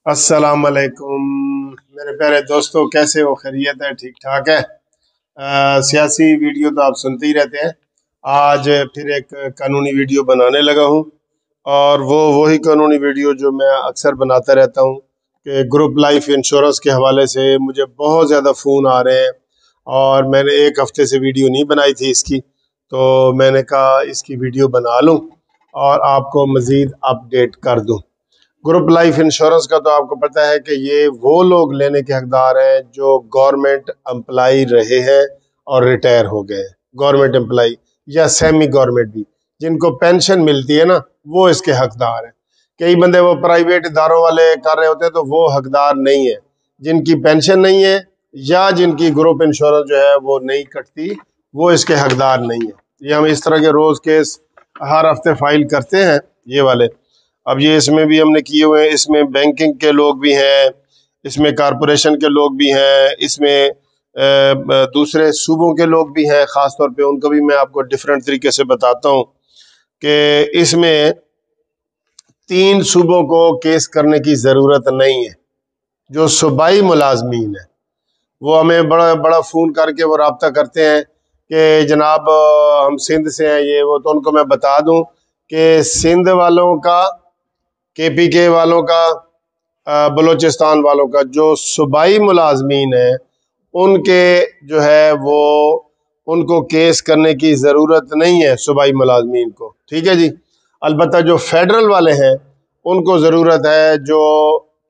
अस्सलाम वालेकुम मेरे प्यारे दोस्तों, कैसे हो? खैरियत है? ठीक ठाक है। सियासी वीडियो तो आप सुनते ही रहते हैं। आज फिर एक कानूनी वीडियो बनाने लगा हूँ, और वो वही कानूनी वीडियो जो मैं अक्सर बनाता रहता हूँ कि ग्रुप लाइफ इंश्योरेंस के हवाले से मुझे बहुत ज़्यादा फ़ोन आ रहे हैं, और मैंने एक हफ्ते से वीडियो नहीं बनाई थी इसकी, तो मैंने कहा इसकी वीडियो बना लूँ और आपको मज़ीद अपडेट कर दूँ। ग्रुप लाइफ इंश्योरेंस का तो आपको पता है कि ये वो लोग लेने के हकदार हैं जो गवर्नमेंट एम्प्लाई रहे हैं और रिटायर हो गए हैं। गवर्नमेंट एम्प्लाई या सेमी गवर्नमेंट भी, जिनको पेंशन मिलती है ना, वो इसके हकदार हैं। कई बंदे वो प्राइवेट इदारों वाले कर रहे होते हैं, तो वो हकदार नहीं है। जिनकी पेंशन नहीं है या जिनकी ग्रुप इंश्योरेंस जो है वो नहीं कटती, वो इसके हकदार नहीं है। ये हम इस तरह के रोज़ केस हर हफ्ते फाइल करते हैं, ये वाले। अब ये इसमें भी हमने किए हुए हैं। इसमें बैंकिंग के लोग भी हैं, इसमें कारपोरेशन के लोग भी हैं, इसमें दूसरे सूबों के लोग भी हैं। ख़ास तौर पे उनको भी मैं आपको डिफरेंट तरीके से बताता हूँ कि इसमें 3 सूबों को केस करने की ज़रूरत नहीं है। जो सूबाई मुलाजमीन है वो हमें बड़ा बड़ा फ़ोन करके वो रब्ता करते हैं कि जनाब हम सिंध से हैं, ये वो। तो उनको मैं बता दूं कि सिंध वालों का, KPK वालों का, बलूचिस्तान वालों का, जो सूबाई मुलाजमीन है उनके जो है वो उनको केस करने की ज़रूरत नहीं है, सूबाई मुलाजमीन को। ठीक है जी। अलबत्ता जो फेडरल वाले हैं उनको ज़रूरत है। जो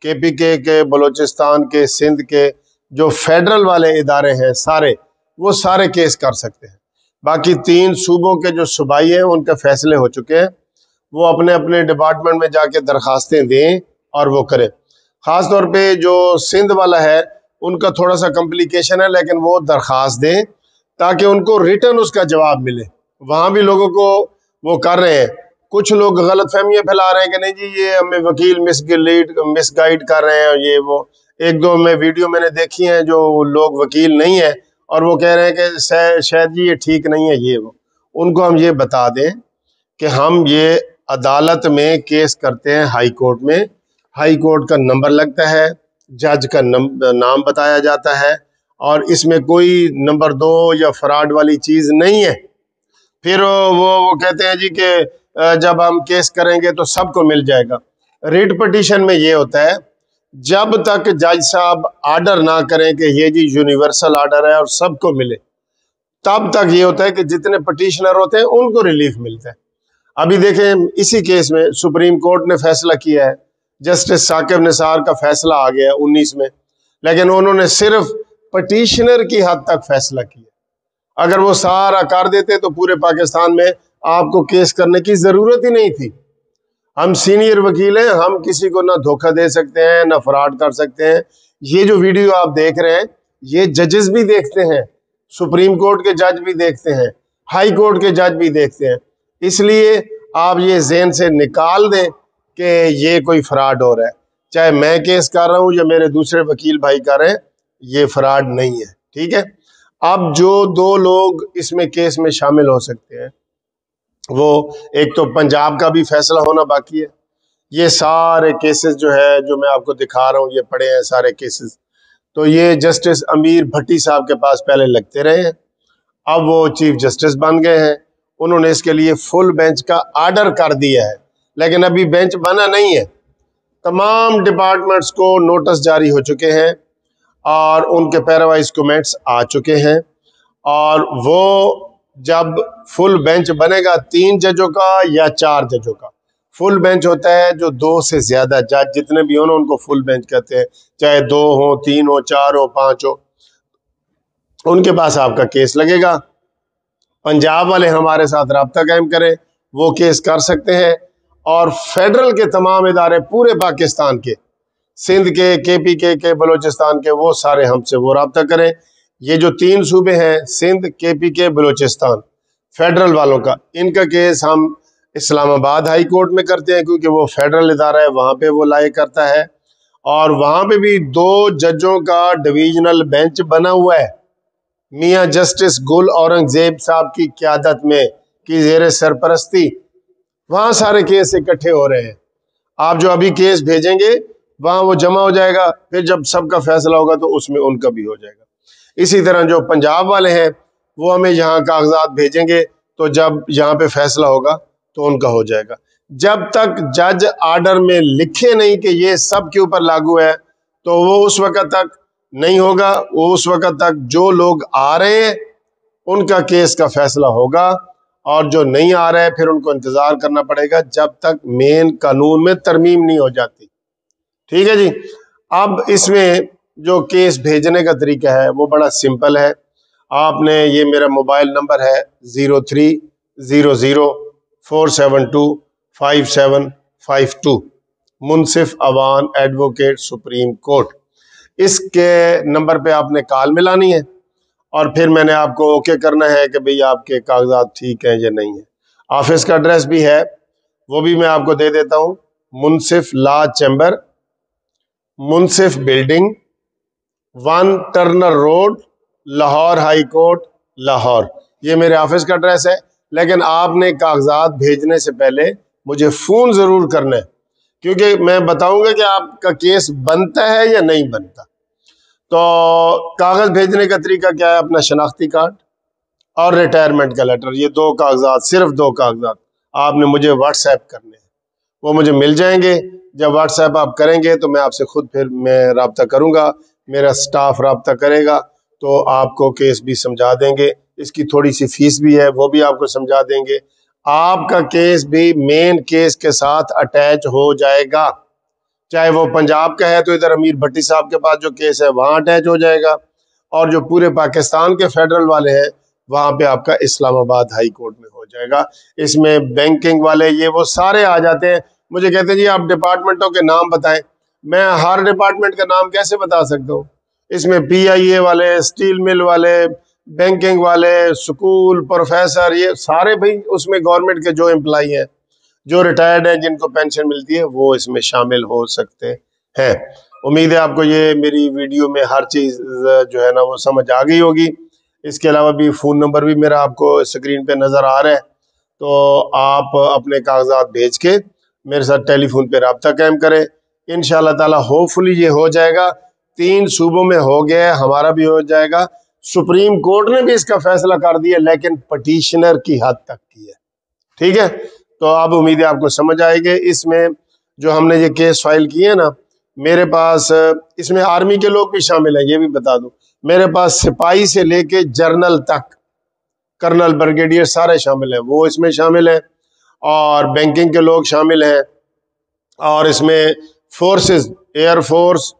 KPK के, बलूचिस्तान के, सिंध के जो फेडरल वाले इदारे हैं सारे, वो सारे केस कर सकते हैं। बाकी 3 सूबों के जो सूबाई हैं उनके फैसले हो चुके हैं, वो अपने अपने डिपार्टमेंट में जाके दरखास्तें दें और वो करें। ख़ास तौर पे जो सिंध वाला है उनका थोड़ा सा कॉम्प्लिकेशन है, लेकिन वो दरखास्त दें ताकि उनको रिटर्न उसका जवाब मिले। वहाँ भी लोगों को वो कर रहे हैं। कुछ लोग गलत फहमियाँ फैला रहे हैं कि नहीं जी ये हमें वकील मिसगाइड कर रहे हैं, ये वो। एक दो में वीडियो मैंने देखी हैं जो लोग वकील नहीं है और वो कह रहे हैं कि शायद जी ये ठीक नहीं है, ये वो। उनको हम ये बता दें कि हम ये अदालत में केस करते हैं, हाई कोर्ट में। हाई कोर्ट का नंबर लगता है, जज का नाम बताया जाता है, और इसमें कोई नंबर 2 या फ्रॉड वाली चीज़ नहीं है। फिर वो कहते हैं जी कि जब हम केस करेंगे तो सबको मिल जाएगा। रिट पिटीशन में ये होता है, जब तक जज साहब आर्डर ना करें कि ये जी यूनिवर्सल आर्डर है और सबको मिले, तब तक ये होता है कि जितने पटिशनर होते हैं उनको रिलीफ मिलता है। अभी देखें इसी केस में सुप्रीम कोर्ट ने फैसला किया है, जस्टिस साकिब निसार का फैसला आ गया 19 में, लेकिन उन्होंने सिर्फ पटिशनर की हद तक फैसला किया। अगर वो सारा कर देते तो पूरे पाकिस्तान में आपको केस करने की जरूरत ही नहीं थी। हम सीनियर वकील हैं, हम किसी को ना धोखा दे सकते हैं ना फ्रॉड कर सकते हैं। ये जो वीडियो आप देख रहे हैं ये जजेस भी देखते हैं, सुप्रीम कोर्ट के जज भी देखते हैं, हाई कोर्ट के जज भी देखते हैं। इसलिए आप ये ज़हन से निकाल दें कि ये कोई फ्रॉड हो रहा है। चाहे मैं केस कर रहा हूँ या मेरे दूसरे वकील भाई कर रहे हैं, ये फ्रॉड नहीं है। ठीक है। अब जो 2 लोग इसमें केस में शामिल हो सकते हैं, वो एक तो पंजाब का भी फैसला होना बाकी है। ये सारे केसेस जो है जो मैं आपको दिखा रहा हूँ, ये पड़े हैं सारे केसेस। तो ये जस्टिस अमीर भट्टी साहब के पास पहले लगते रहे हैं, अब वो चीफ जस्टिस बन गए हैं। उन्होंने इसके लिए फुल बेंच का आर्डर कर दिया है, लेकिन अभी बेंच बना नहीं है। तमाम डिपार्टमेंट्स को नोटिस जारी हो चुके हैं और उनके पैरावाइज कमेंट्स आ चुके हैं, और वो जब फुल बेंच बनेगा 3 जजों का या 4 जजों का, फुल बेंच होता है जो 2 से ज्यादा जज जितने भी हो ना उनको फुल बेंच कहते हैं। चाहे 2 हो, 3 हो, 4 हो, 5 हो, उनके पास आपका केस लगेगा। पंजाब वाले हमारे साथ रब्ता कायम करें, वो केस कर सकते हैं। और फेडरल के तमाम इदारे पूरे पाकिस्तान के, सिंध के, KPK के, बलूचिस्तान के, वो सारे हमसे वो रब्ता करें। ये जो 3 सूबे हैं, सिंध, KPK, बलूचिस्तान, फेडरल वालों का, इनका केस हम इस्लामाबाद हाई कोर्ट में करते हैं क्योंकि वो फेडरल इदारा है, वहाँ पे वो लाए करता है। और वहाँ पे भी 2 जजों का डिवीजनल बेंच बना हुआ है, मियाँ जस्टिस गुल औरंगजेब साहब की क़यादत में, की ज़ेर सरपरस्ती। वहाँ सारे केस इकट्ठे हो रहे हैं। आप जो अभी केस भेजेंगे وہاں وہ جمع ہو جائے گا، پھر جب سب کا فیصلہ ہوگا تو اس میں ان کا بھی ہو جائے گا۔ اسی طرح جو پنجاب والے ہیں وہ ہمیں یہاں کاغذات بھیجیں گے، تو جب یہاں پہ فیصلہ ہوگا تو ان کا ہو جائے گا۔ جب تک جج آرڈر میں لکھے نہیں کہ یہ سب کے اوپر لاگو ہے تو وہ اس وقت تک نہیں ہوگا۔ وہ اس وقت تک جو لوگ آ رہے ہیں ان کا کیس کا فیصلہ ہوگا، اور جو نہیں آ رہے پھر ان کو انتظار کرنا پڑے گا جب تک مین قانون میں ترمیم نہیں ہو جاتی۔ ٹھیک ہے جی۔ اب اس میں جو کیس بھیجنے کا طریقہ ہے وہ بڑا سمپل ہے۔ آپ نے، یہ میرا موبائل نمبر ہے 0300472572، منصف اوان ایڈوکیٹ سپریم کورٹ، اس کے نمبر پہ آپ نے کال ملانی ہے، اور پھر میں نے آپ کو اوکے کرنا ہے کہ بھئی آپ کے کاغذات ٹھیک ہیں یا نہیں ہیں۔ آفس کا ایڈریس بھی ہے، وہ بھی میں آپ کو دے دیتا ہوں۔ Munsif law chamber, Munsif building, 1 Turner road, Lahore high court, Lahore. یہ میرے آفس کا ایڈریس ہے، لیکن آپ نے کاغذات بھیجنے سے پہلے مجھے فون ضرور کرنا ہے، کیونکہ میں بتاؤں گا کہ آپ کا کیس بنتا ہے یا نہیں بنتا۔ تو کاغذ بھیجنے کا طریقہ کیا ہے؟ اپنا شناختی کارڈ اور ریٹائرمنٹ کا لیٹر، یہ 2 کاغذات، صرف 2 کاغذات آپ نے مجھے واٹس ایپ کرنے ہیں، وہ مجھے مل جائیں گے۔ جب واٹس ایپ آپ کریں گے تو میں آپ سے خود پھر میں رابطہ کروں گا، میرا سٹاف رابطہ کرے گا، تو آپ کو کیس بھی سمجھا دیں گے۔ اس کی تھوڑی سی فیس بھی ہے، وہ بھی آپ کو سمجھا دیں گے۔ آپ کا کیس بھی مین کیس کے ساتھ اٹیچ ہو جائے گا، چاہے وہ پنجاب کا ہے تو ادھر امیر بھٹی صاحب کے پاس جو کیس ہے وہاں اٹیچ ہو جائے گا، اور جو پورے پاکستان کے فیڈرل والے ہیں وہاں پہ آپ کا اسلام آباد ہائی کورٹ میں ہو جائے گا۔ اس میں بینکنگ والے یہ وہ سارے آ جاتے ہیں، مجھے کہتے ہیں جی آپ ڈپارٹمنٹوں کے نام بتائیں۔ میں ہر ڈپارٹمنٹ کا نام کیسے بتا سکتا ہوں؟ اس میں پی آئی اے والے، اسٹیل مل والے، بینکنگ والے، سکول، پروفیسر، یہ سارے بھائی اس میں گورنمنٹ کے جو امپلائی ہیں، جو ریٹائرڈ ہیں، جن کو پینشن ملتی ہے، وہ اس میں شامل ہو سکتے ہیں۔ امید ہے آپ کو یہ میری ویڈیو میں ہر چیز جو ہے نا وہ سمجھ آ گئی ہوگی۔ اس کے علاوہ بھی فون نمبر بھی میرا آپ کو اسکرین پہ نظر آ رہا ہے، تو آپ اپنے کاغذات بھیج کے میرے ساتھ ٹیلی فون پہ رابطہ قائم کریں۔ انشاءاللہ تعالی ہوپفلی یہ ہو جائے گا۔ 3 صوبوں میں ہو گیا، ہمارا بھی ہو جائے گا۔ سپریم کورٹ نے بھی اس کا فیصلہ کر دیا، لیکن پٹیشنر کی حد تک کی ہے۔ ٹھیک ہے، تو اب امید ہے آپ کو سمجھ آئے گی۔ اس میں جو ہم نے یہ کیس فائل کیے ہیں نا، میرے پاس اس میں آرمی کے لوگ بھی شامل ہیں، یہ بھی بتا دوں۔ میرے پاس سپاہی سے لے کے جرنل تک، کرنل، بریگیڈیئر سارے شامل ہیں، وہ اس میں شامل ہیں، اور بینکنگ کے لوگ شامل ہیں، اور اس میں forces, air force,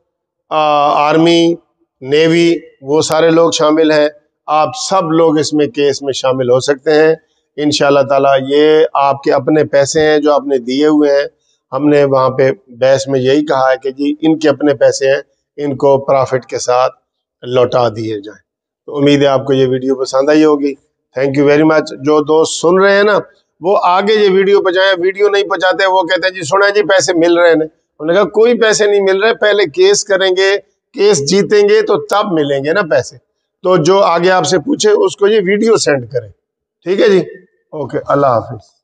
army, navy, وہ سارے لوگ شامل ہیں۔ آپ سب لوگ اس میں کیس میں شامل ہو سکتے ہیں انشاءاللہ تعالیٰ۔ یہ آپ کے اپنے پیسے ہیں جو آپ نے دیے ہوئے ہیں۔ ہم نے وہاں پہ بحث میں یہی کہا ہے کہ جی ان کے اپنے پیسے ہیں، ان کو پرافٹ کے ساتھ لوٹا دیے جائیں۔ تو امید ہے آپ کو یہ ویڈیو پسند آئی ہوگی۔ Thank you very much. جو دوست سن رہے ہیں نا وہ آگے یہ ویڈیو پہنچائیں، ویڈیو نہیں پہنچاتے وہ کہتے ہیں جی سنا جی پیسے مل رہے ہیں۔ ہم نے کہا کوئی پیسے نہیں مل رہے، پہلے کیس کریں گے، کیس جیتیں گے تو تب ملیں گے نا پیسے۔ تو جو آگے آپ سے پوچھے اس کو یہ ویڈیو سینڈ کریں۔ ٹھیک ہے جی، اوکے، اللہ حافظ۔